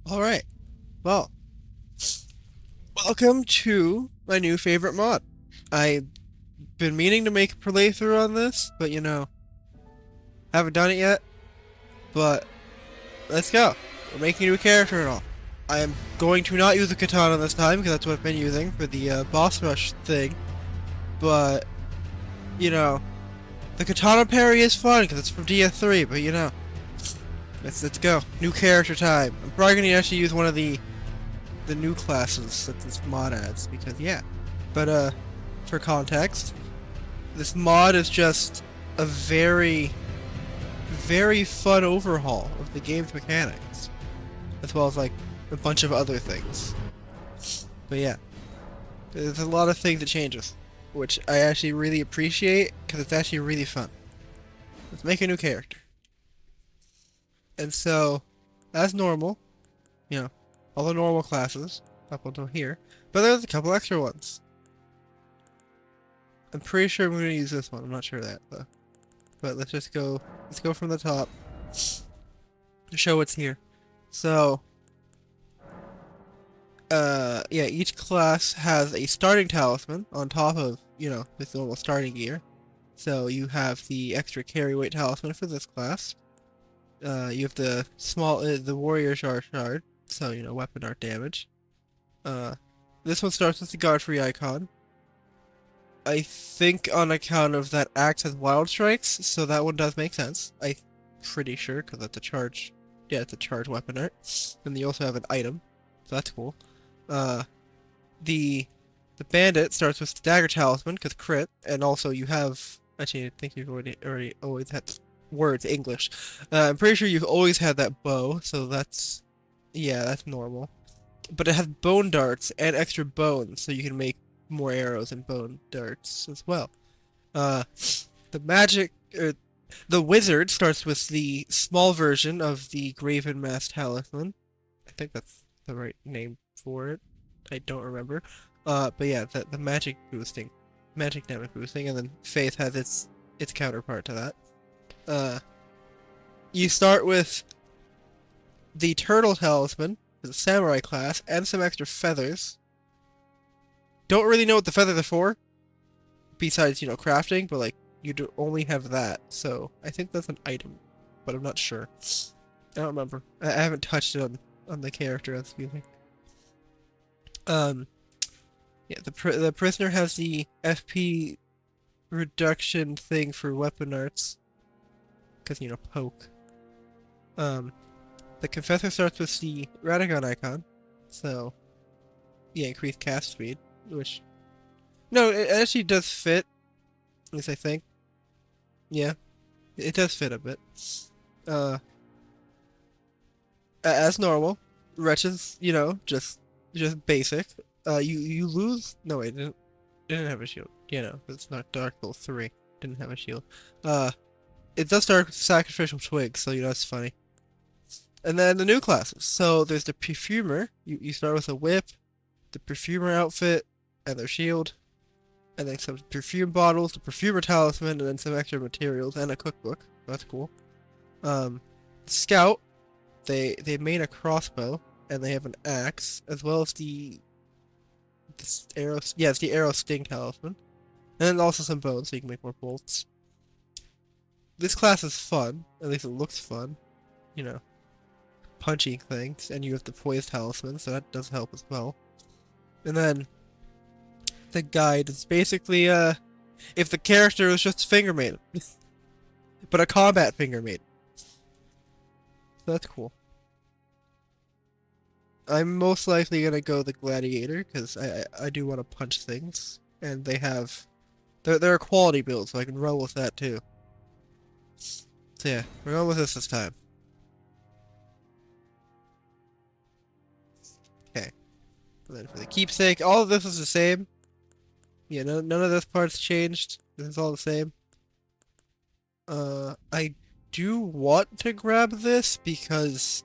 Alright, well, welcome to my new favorite mod. I've been meaning to make a playthrough on this, but haven't done it yet. But let's go. We're making a new character and all. I am going to not use the katana this time, because that's what I've been using for the boss rush thing. But, you know, the katana parry is fun, because it's from DS3, but let's go. New character time. I'm probably going to actually use one of the new classes that this mod adds, because yeah. But for context, this mod is just a very, very fun overhaul of the game's mechanics, as well as like a bunch of other things. But yeah, there's a lot of things that changes, which I actually really appreciate because it's actually really fun. Let's make a new character. And so, as normal, you know, all the normal classes up until here, but there's a couple extra ones. I'm pretty sure I'm going to use this one. I'm not sure of that though. But let's go from the top to show what's here. So, yeah, each class has a starting talisman on top of, this normal starting gear. So you have the extra carry weight talisman for this class. You have the warrior shard, so, weapon art damage. This one starts with the Godfrey icon. I think on account of that acts as wild strikes, so that one does make sense. I'm pretty sure, because that's a charge. Yeah, it's a charge weapon art. And you also have an item, so that's cool. The the bandit starts with the dagger talisman, because crit, and also you have. Actually, I think you've already always had words English. I'm pretty sure you've always had that bow, so that's that's normal. But it has bone darts and extra bones, so you can make more arrows and bone darts as well. Uh, the magic, the wizard starts with the small version of the Graven Mass Talisman. I think that's the right name for it. I don't remember. But yeah, the magic damage boosting, and then Faith has its counterpart to that. You start with the Turtle Talisman for the Samurai class, and some extra feathers. Don't really know what the feathers are for, besides, crafting, but like, you do only have that, so I think that's an item, but I'm not sure. I don't remember. I haven't touched it on the character, excuse me. Yeah, the prisoner has the FP reduction thing for weapon arts, because, poke. The confessor starts with the Radagon icon, so yeah, increased cast speed, which no, it actually does fit, at least I think. Yeah, it does fit a bit. Uh, as normal, wretches, just basic. You lose. No, wait, didn't have a shield. It's not Dark Souls 3. Didn't have a shield. Uh, it does start with sacrificial twigs, so that's funny. And then the new classes. So there's the perfumer. You start with a whip, the perfumer outfit, and their shield, and then some perfume bottles, the perfumer talisman, and then some extra materials and a cookbook. That's cool. Scout, they main a crossbow, and they have an axe, as well as the arrow. Yeah, it's the arrow sting talisman, and then also some bones, so you can make more bolts. This class is fun. At least it looks fun. Punching things, and you have the poise talisman, so that does help as well. And then the guide is basically if the character was just finger maiden, but a combat finger maiden. So that's cool. I'm most likely gonna go the gladiator because I do want to punch things, and they're a quality build, so I can roll with that too. So yeah, we're going with this time. Okay. And then for the keepsake, all of this is the same. Yeah, none of this part's changed. This is all the same. I do want to grab this because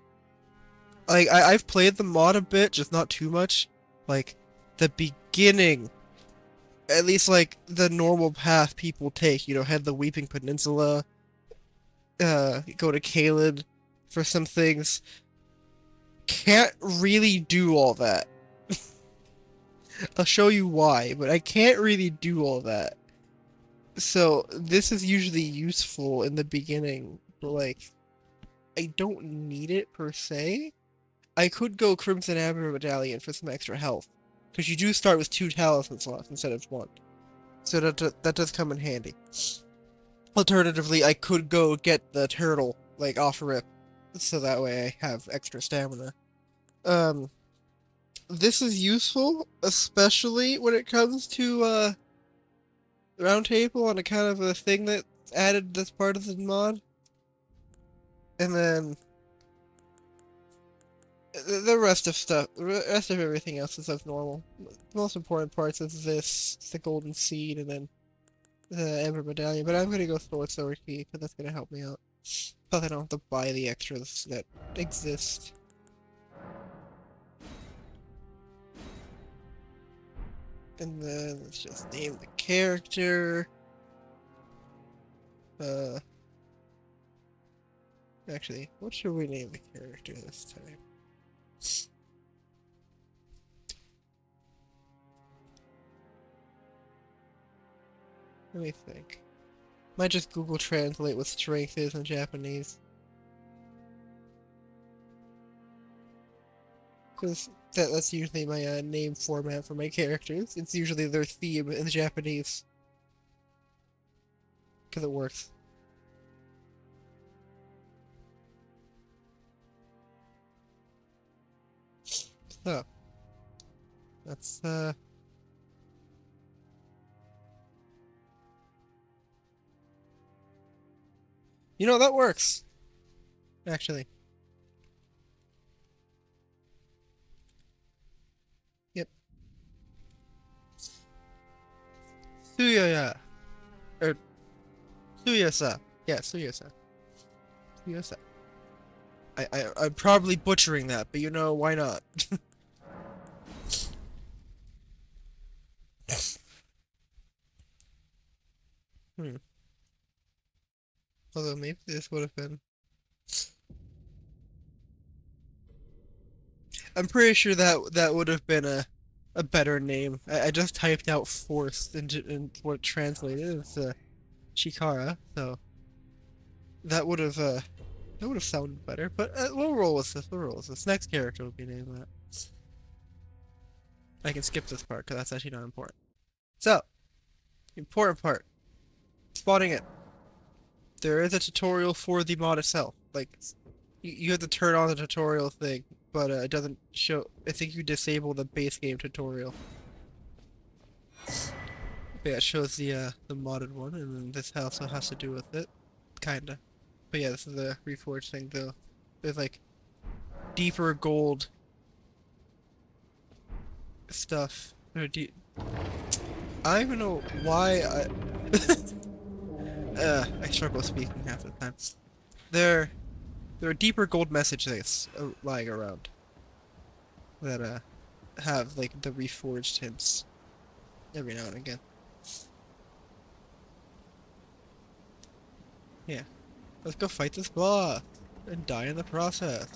I've played the mod a bit, just not too much. Like, the beginning, at least like the normal path people take, head the Weeping Peninsula, go to Caelid for some things, can't really do all that. I'll show you why, but I can't really do all that. So this is usually useful in the beginning, but like I don't need it per se. I could go Crimson Amber Medallion for some extra health, because you do start with 2 talisman slots instead of 1. So that does come in handy. Alternatively, I could go get the turtle, like, off rip, so that way I have extra stamina. This is useful, especially when it comes to, round table on a kind of a thing that's added that's part of the mod. And then the rest of everything else is as normal. The most important parts is this, the golden seed, and then the Ember Medallion. But I'm gonna go Sword Sower Key, because that's gonna help me out. Plus I don't have to buy the extras that exist. And then let's just name the character. Actually, what should we name the character this time? Let me think. Might just Google Translate what strength is in Japanese. Because that's usually my name format for my characters. It's usually their theme in Japanese. Because it works. So, that's, you know, that works! Actually. Yep. Suyaya. Or, Suyasa. Yeah, Suyasa. Suyasa. I'm probably butchering that, but you know, why not? Hmm. Although maybe this would have been... I'm pretty sure that would have been a better name. I just typed out forced and what it translated as Chikara, so that would have sounded better. But we'll roll with this. We'll roll with this. Next character will be named that. I can skip this part because that's actually not important. So, important part: spotting it. There is a tutorial for the mod itself. Like, you have to turn on the tutorial thing, but it doesn't show. I think you disable the base game tutorial. But yeah, it shows the modded one, and then this also has to do with it, kinda. But yeah, this is the Reforged thing though. There's like deeper gold stuff. Or I don't even know why I struggle speaking half the time. There are deeper gold messages lying around that have like the Reforged hints every now and again. Yeah. Let's go fight this boss and die in the process.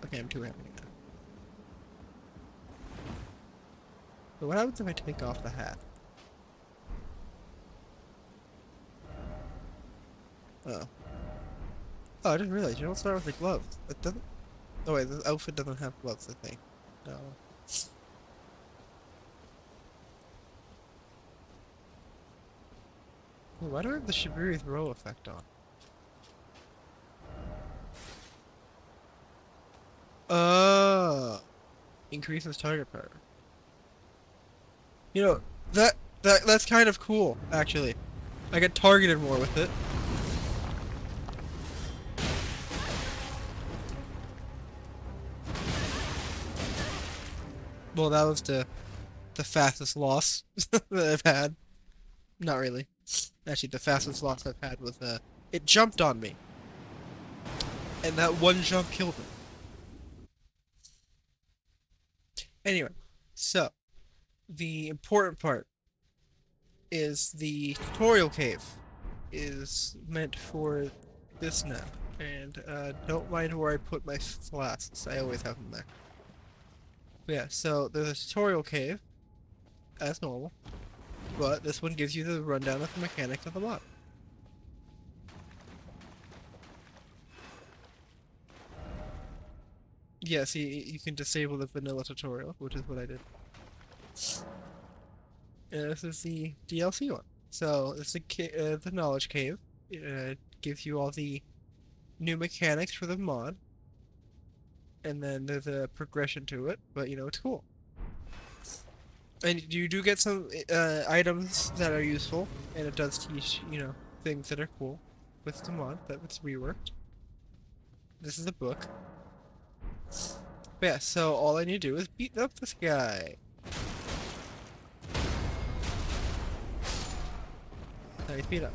Okay, I'm too happy now. But what happens if I take off the hat? Oh. Oh, I didn't realize you don't start with the gloves. It doesn't. Oh wait, this outfit doesn't have gloves, I think. No. Why do I have the Shibiri throw effect on? Increases target power. You know, that's kind of cool, actually. I get targeted more with it. Well, that was the fastest loss that I've had. Not really. Actually, the fastest loss I've had was it jumped on me, and that one jump killed me. Anyway, so the important part is the tutorial cave is meant for this now. And don't mind where I put my flasks. I always have them there. But yeah, so there's a tutorial cave, as normal. But this one gives you the rundown of the mechanics of the mod. Yeah, see, you can disable the vanilla tutorial, which is what I did. And this is the DLC one. So, it's the Knowledge Cave. It gives you all the new mechanics for the mod. And then there's a progression to it, but you know, it's cool. And you do get some items that are useful, and it does teach, you know, things that are cool with the mod that's reworked. This is a book. But yeah, so all I need to do is beat up this guy. Now he's beat up.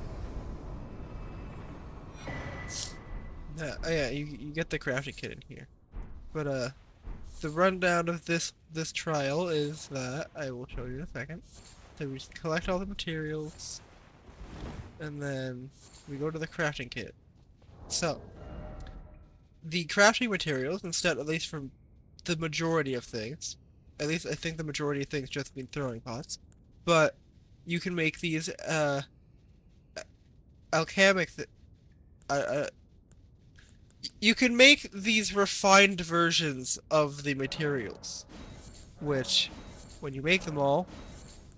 Oh yeah, you get the crafting kit in here. But the rundown of this trial is that I will show you in a second. So we just collect all the materials, and then we go to the crafting kit. So the crafting materials, instead, at least from the majority of things, at least I think the majority of things just mean throwing pots, but you can make these alchemic. You can make these refined versions of the materials, which, when you make them all,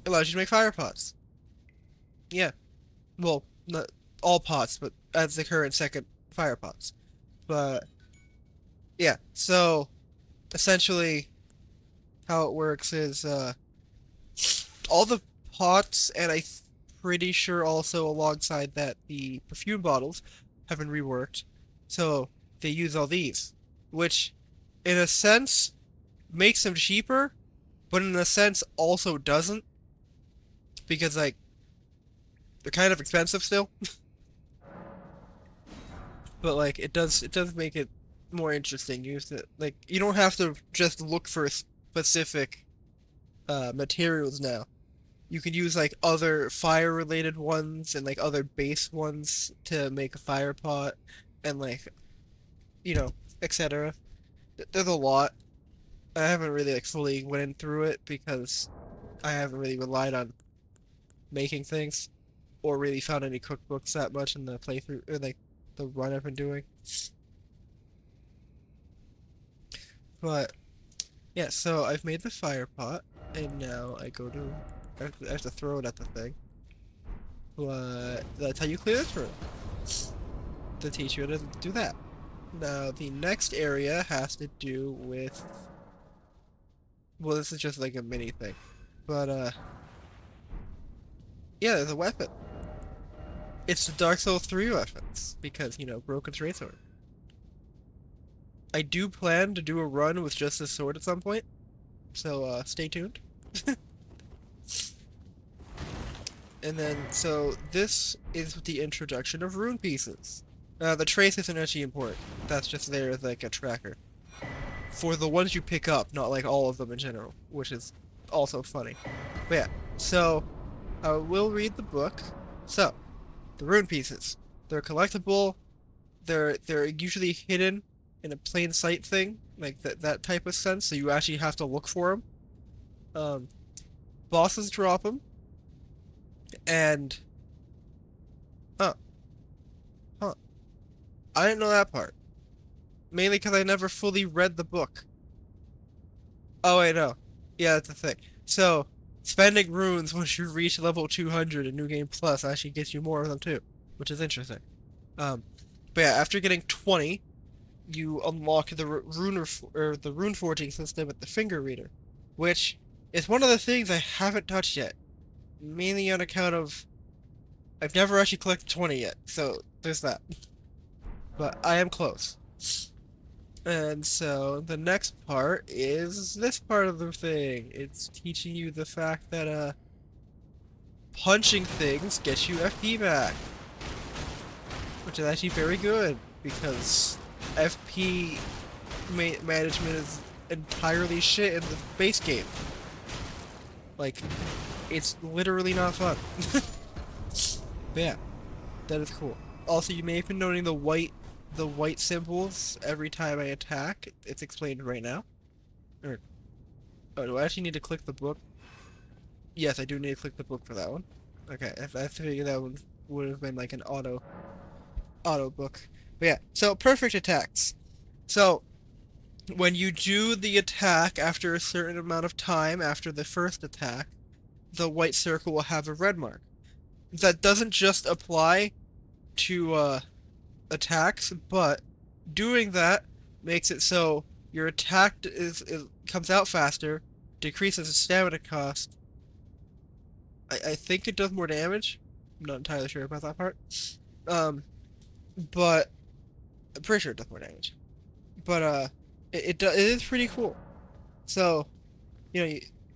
allows you to make fire pots. Yeah. Well, not all pots, but as the current second fire pots. But, yeah, so, essentially, how it works is, all the pots, and I'm pretty sure also alongside that the perfume bottles have been reworked. So they use all these, which in a sense makes them cheaper, but in a sense also doesn't, because like they're kind of expensive still. But like it does make it more interesting. Like you don't have to just look for specific materials now. You can use like other fire related ones and like other base ones to make a fire pot, and like, you know, etc. There's a lot. I haven't really like fully went in through it because I haven't really relied on making things or really found any cookbooks that much in the playthrough or like the run I've been doing. But yeah, so I've made the fire pot, and now I have to throw it at the thing. But that's how you clear this room. To teach you how to do that. Now the next area has to do with, well, this is just like a mini thing. But yeah, there's a weapon. It's the Dark Souls 3 weapons, because, you know, broken straight sword. I do plan to do a run with just this sword at some point, so stay tuned. And then, so this is the introduction of rune pieces. The trace isn't actually important. That's just there as like a tracker. For the ones you pick up, not like all of them in general, which is also funny. But yeah, so I will read the book. So, the rune pieces. They're collectible. They're usually hidden in a plain sight thing, like that type of sense, so you actually have to look for them. Bosses drop them. And huh. I didn't know that part. Mainly because I never fully read the book. Oh wait, no. Yeah, that's the thing. So, spending runes once you reach level 200 in New Game Plus actually gets you more of them too, which is interesting. Um, but yeah, after getting 20, you unlock the the rune forging system with the finger reader, which is one of the things I haven't touched yet, mainly on account of I've never actually collected 20 yet, so there's that. But I am close. And so the next part is this part of the thing. It's teaching you the fact that punching things gets you FP back, which is actually very good because FP management is entirely shit in the base game. Like, it's literally not fun. But yeah, that is cool. Also, you may have been noting the white the white symbols every time I attack. It's explained right now. Or, oh, do I actually need to click the book? Yes, I do need to click the book for that one. Okay, if I figured that one would have been like an auto book. But yeah, so perfect attacks. So when you do the attack after a certain amount of time after the first attack, the white circle will have a red mark. That doesn't just apply to attacks, but doing that makes it so your attack is comes out faster, decreases the stamina cost. I think it does more damage. I'm not entirely sure about that part. Um, but I'm pretty sure it does more damage. But it is pretty cool. So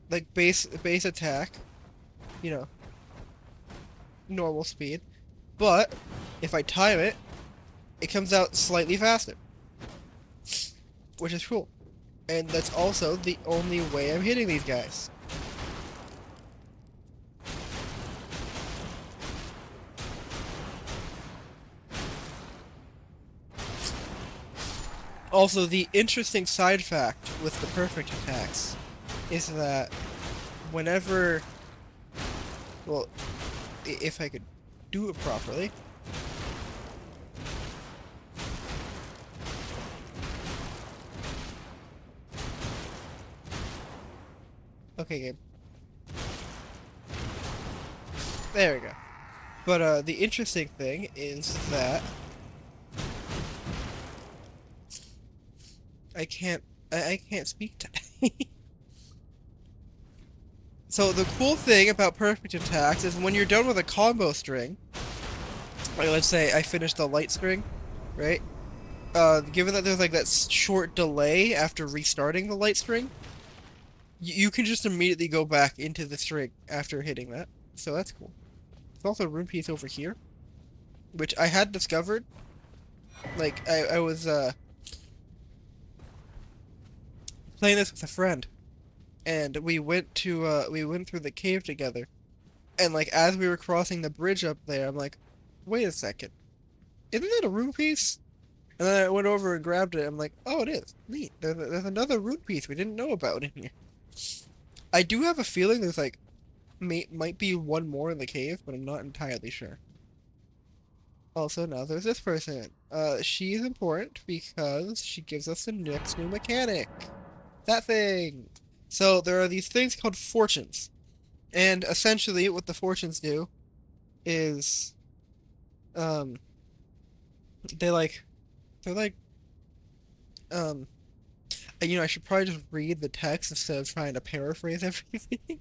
like base attack, you know, normal speed. But if I time it, it comes out slightly faster, which is cool. And that's also the only way I'm hitting these guys. Also, the interesting side fact with the perfect attacks is that whenever, well, if I could do it properly. Okay, game. There we go. But the interesting thing is that I can't I can't speak today. So the cool thing about perfect attacks is when you're done with a combo string, like let's say I finished the light string, right? Given that there's like that short delay after restarting the light string, you can just immediately go back into the string after hitting that. So that's cool. There's also a rune piece over here, which I had discovered. Like I was playing this with a friend, and we went through the cave together, and like as we were crossing the bridge up there, I'm like, wait a second, isn't that a rune piece? And then I went over and grabbed it. I'm like, oh, it is. Neat. There's another rune piece we didn't know about in here. I do have a feeling there's like might be one more in the cave, but I'm not entirely sure. Also, now there's this person. She's important because she gives us the next new mechanic. That thing. So there are these things called fortunes, and essentially what the fortunes do is, um, they like, they're like, um, I should probably just read the text instead of trying to paraphrase everything.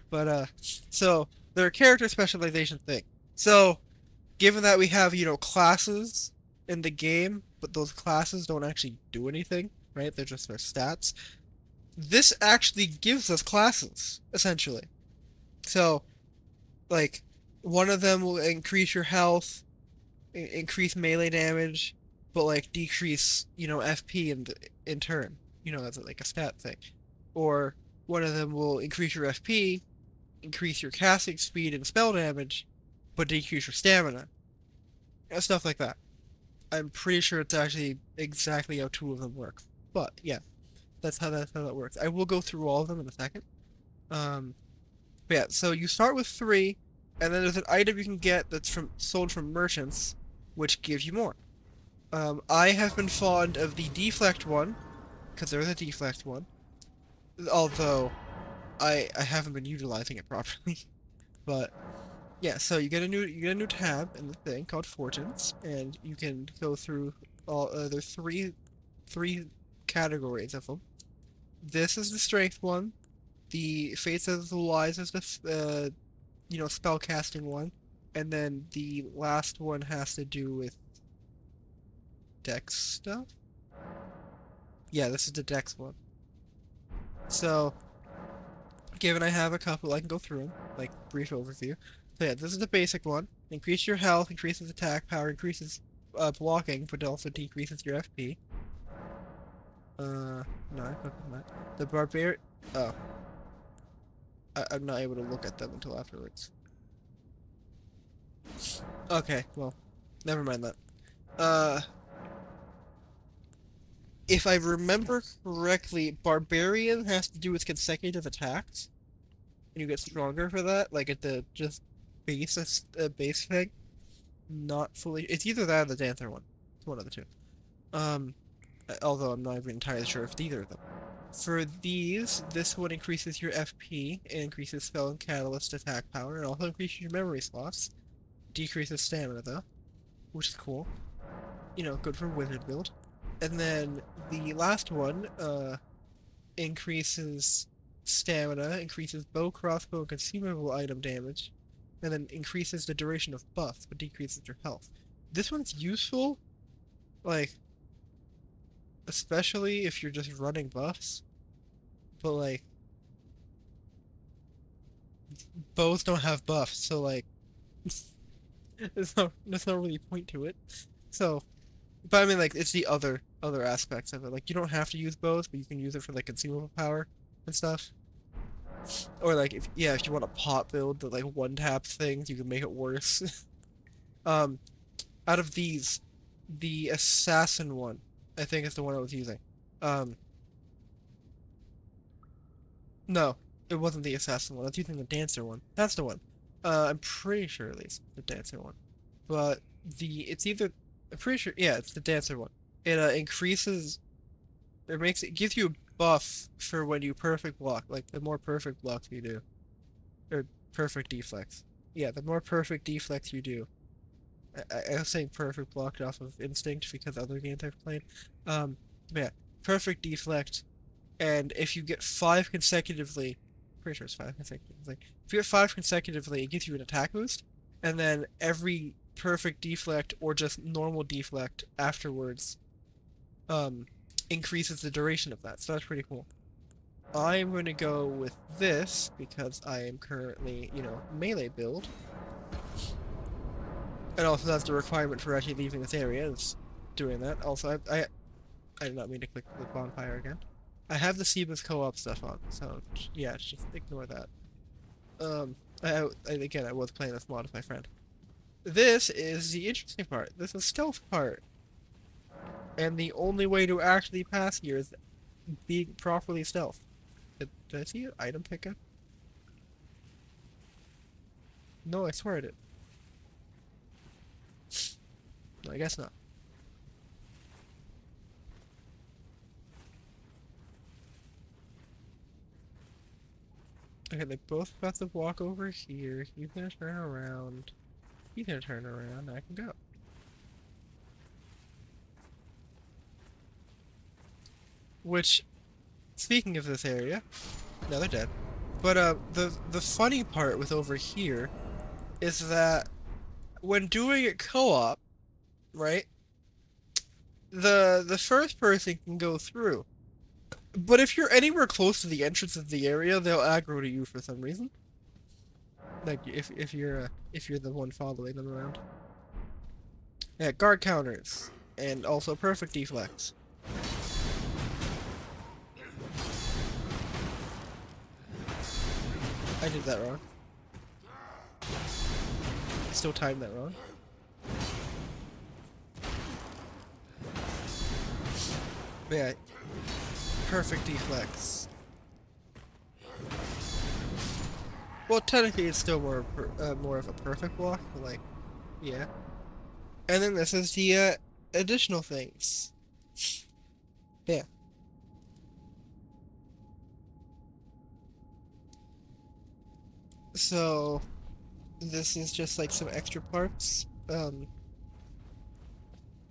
But so they're a character specialization thing. So given that we have, classes in the game, but those classes don't actually do anything, right? They're just their stats. This actually gives us classes, essentially. So, like, one of them will increase your health, increase melee damage, but like decrease, FP in turn. That's like a stat thing. Or one of them will increase your FP, increase your casting speed and spell damage, but decrease your stamina. Stuff like that. I'm pretty sure it's actually exactly how two of them work. But yeah, that's how that works. I will go through all of them in a second. Um, but yeah, so you start with three, and then there's an item you can get that's sold from merchants, which gives you more. I have been fond of the deflect one, because there's a deflect one. Although I haven't been utilizing it properly. But yeah, so you get a new tab in the thing called Fortunes, and you can go through all. There's three categories of them. This is the strength one. The Fates of the Wise is the spell casting one, and then the last one has to do with dex stuff. Yeah, this is the dex one. So, given I have a couple, I can go through them, like brief overview. So yeah, this is the basic one. Increase your health, increases attack power, increases blocking, but it also decreases your FP. No, I clicked that. The barbarian. Oh, I'm not able to look at them until afterwards. Okay, well, never mind that. if I remember correctly, Barbarian has to do with consecutive attacks, and you get stronger for that, like at the just base thing. Not fully. It's either that or the Dancer one. It's one of the two. Um, although I'm not even entirely sure if it's either of them. For these, this one increases your FP, it increases spell and catalyst attack power, and also increases your memory slots. Decreases stamina though, which is cool. You know, good for wizard build. And then the last one, increases stamina, increases bow, crossbow, and consumable item damage, and then increases the duration of buffs, but decreases your health. This one's useful, like, especially if you're just running buffs, but like, bows don't have buffs, so like, there's no really point to it. So, but I mean, like, it's the other aspects of it. Like, you don't have to use bows, but you can use it for like consumable power and stuff. Or like, if you want a pot build that like one taps things, you can make it worse. um, out of these, the assassin one, I think is the one I was using. Um, no, it wasn't the assassin one. I was using the dancer one. That's the one. I'm pretty sure at least the dancer one. But it's either I'm pretty sure it's the dancer one. It increases it gives you a buff for when you perfect block, like the more perfect blocks you do. Or perfect deflects. Yeah, the more perfect deflects you do. I was saying perfect blocked off of instinct because other games I've played. But yeah, perfect deflect, and if you get 5 consecutively, pretty sure it's 5 consecutively. If you get 5 consecutively, it gives you an attack boost, and then every perfect deflect or just normal deflect afterwards, um, increases the duration of that. So that's pretty cool. I'm going to go with this because I am currently, melee build. And also that's the requirement for actually leaving this area, is doing that. Also, I did not mean to click the bonfire again. I have the Seamus co-op stuff on, so yeah, just ignore that. Again, I was playing this mod with my friend. This is the interesting part. This is stealth part. And the only way to actually pass here is being properly stealth. Did I see an item picker? No, I swear I did. No, I guess not. Okay, they both have to walk over here. He's gonna turn around. He's gonna turn around. I can go. Which, speaking of this area, no, they're dead. But the funny part with over here is that when doing it co-op, right? The first person can go through. But if you're anywhere close to the entrance of the area, they'll aggro to you for some reason. Like if you're the one following them around. Yeah, guard counters and also perfect deflects. I did that wrong. I still timed that wrong. But yeah, perfect deflects. Well, technically it's still more of a perfect block, but like, yeah. And then this is the additional things. Yeah. So this is just like some extra parts.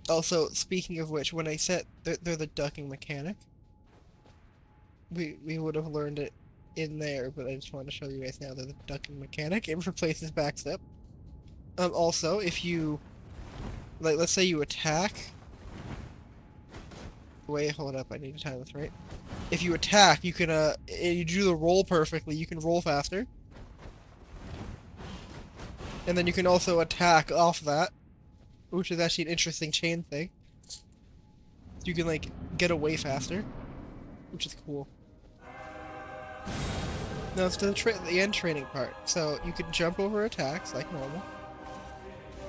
Also, speaking of which, when I said they're the ducking mechanic, we would have learned it in there, but I just wanted to show you guys now they're the ducking mechanic. It replaces backstep. Also, if you, like, let's say you attack. Wait, hold up, I need to time this right. If you attack, you can, you do the roll perfectly, you can roll faster. And then you can also attack off that, which is actually an interesting chain thing. You can, like, get away faster, which is cool. Now it's the end training part. So you can jump over attacks like normal.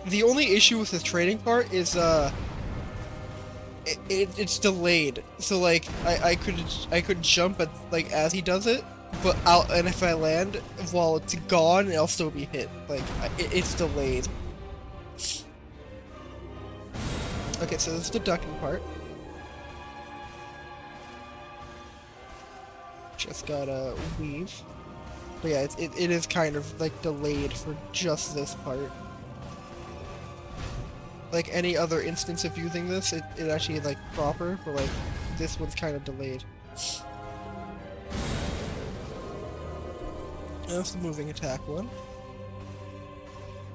The only issue with this training part is it's delayed. So like I could jump at like as he does it, but out and if I land while it's gone, I'll still be hit. Like it's delayed. Okay, so this is the ducking part. Just gotta weave. But yeah, it is kind of like delayed for just this part. Like any other instance of using this, it actually is like proper, but like this one's kind of delayed. That's the moving attack one.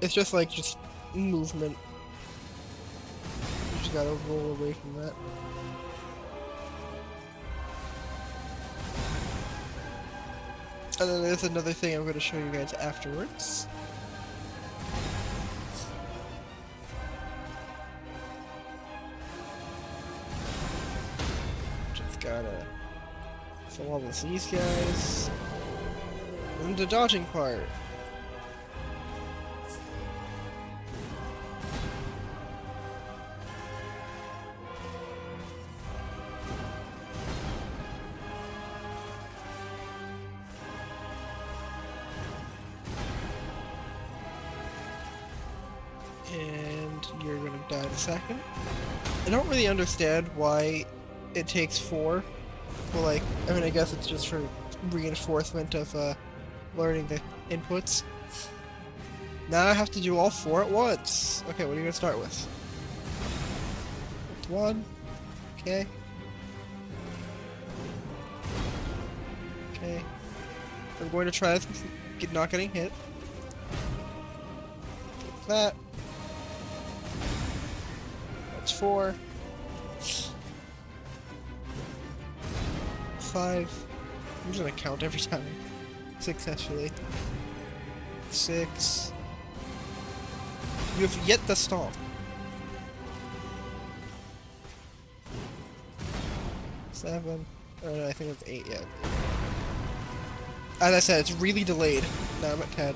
It's just like just movement. You just gotta roll away from that. And then there's another thing I'm going to show you guys afterwards. Just gotta follow these guys. And the dodging part. And you're gonna die in a second. I don't really understand why it takes 4. But like, I mean, I guess it's just for reinforcement of learning the inputs. Now I have to do all 4 at once. Okay, what are you gonna start with? 1. Okay. Okay. I'm going to try this with not getting hit. Take that. That's 4. 5. I'm just gonna count every time. Successfully. 6. You have yet to stomp. 7. Oh no, I think it's 8 yet. As I said, it's really delayed. Now I'm at 10.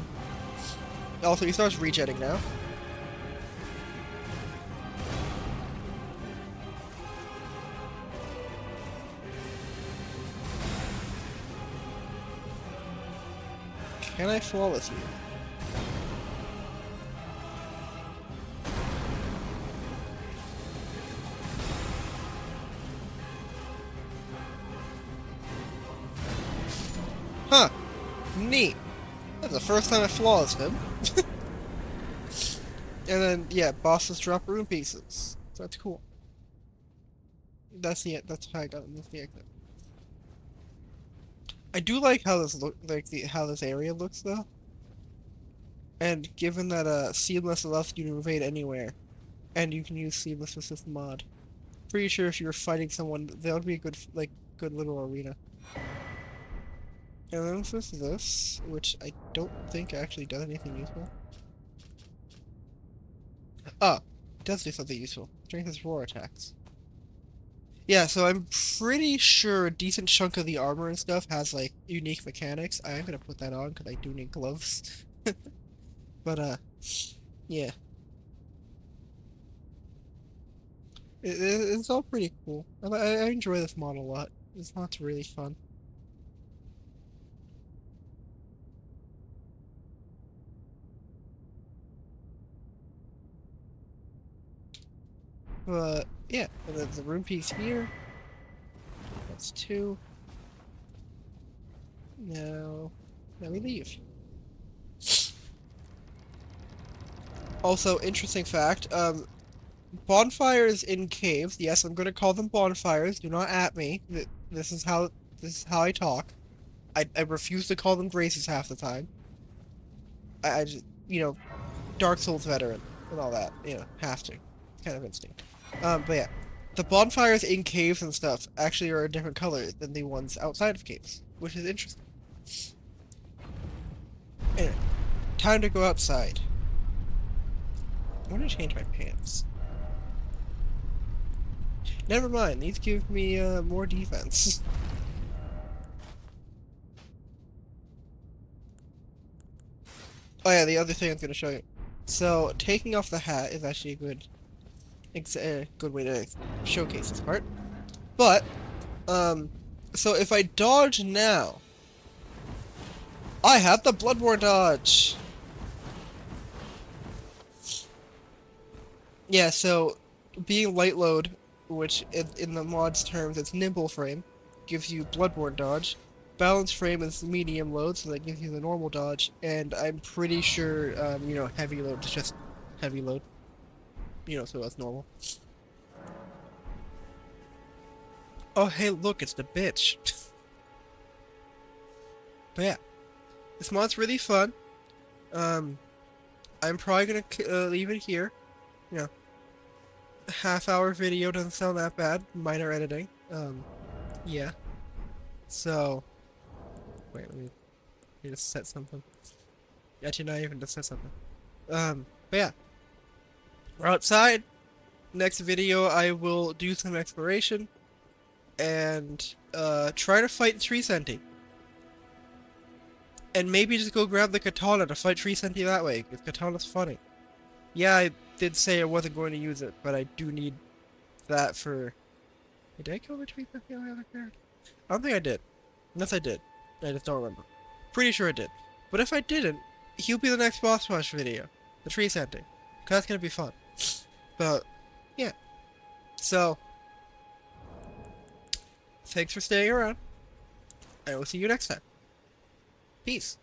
Also, he starts rejetting now. Can I flawless you? Huh. Neat. That's the first time I flawless him. And then, yeah, bosses drop rune pieces. So that's cool. That's how I got it. That's the exit. I do like how this how this area looks though. And given that Seamless allows you to evade anywhere, and you can use Seamless with this mod. Pretty sure if you were fighting someone, that would be a good little arena. And then there's this, which I don't think actually does anything useful. Ah, it does do something useful. Strengthens roar attacks. Yeah, so I'm pretty sure a decent chunk of the armor and stuff has, like, unique mechanics. I am gonna put that on, because I do need gloves. But, yeah. It's all pretty cool. I enjoy this mod a lot. This mod's really fun. But, yeah, and there's the rune piece here. That's 2. Now we leave. Also, interesting fact, bonfires in caves, yes, I'm gonna call them bonfires, do not at me. This is how I talk. I refuse to call them graces half the time. I just, you know, Dark Souls veteran and all that, you know, have to. It's kind of instinct. But yeah. The bonfires in caves and stuff actually are a different color than the ones outside of caves, which is interesting. Anyway, time to go outside. I want to change my pants. Never mind, these give me more defense. Oh yeah, the other thing I was going to show you. So, taking off the hat is actually a good good way to showcase this part. But, so if I dodge now, I have the Bloodborne dodge! Yeah, so being light load, which in the mod's terms it's nimble frame, gives you Bloodborne dodge. Balance frame is medium load, so that gives you the normal dodge. And I'm pretty sure, heavy load is just heavy load. So that's normal. Oh, hey, look, it's the bitch. But yeah, this mod's really fun. I'm probably gonna leave it here. You know, a half-hour video doesn't sound that bad. Minor editing. Yeah. So, wait, let me just set something. Actually, not even to set something. But yeah, we're outside. Next video, I will do some exploration and try to fight Tree Senti. And maybe just go grab the katana to fight Tree Senti that way, because katana's funny. Yeah, I did say I wasn't going to use it, but I do need that for... Did I kill the Tree Senti on my other character? I don't think I did. Unless I did. I just don't remember. Pretty sure I did. But if I didn't, he'll be the next boss rush video. The Tree Senti. Because that's going to be fun. But, yeah. So, thanks for staying around. I will see you next time. Peace.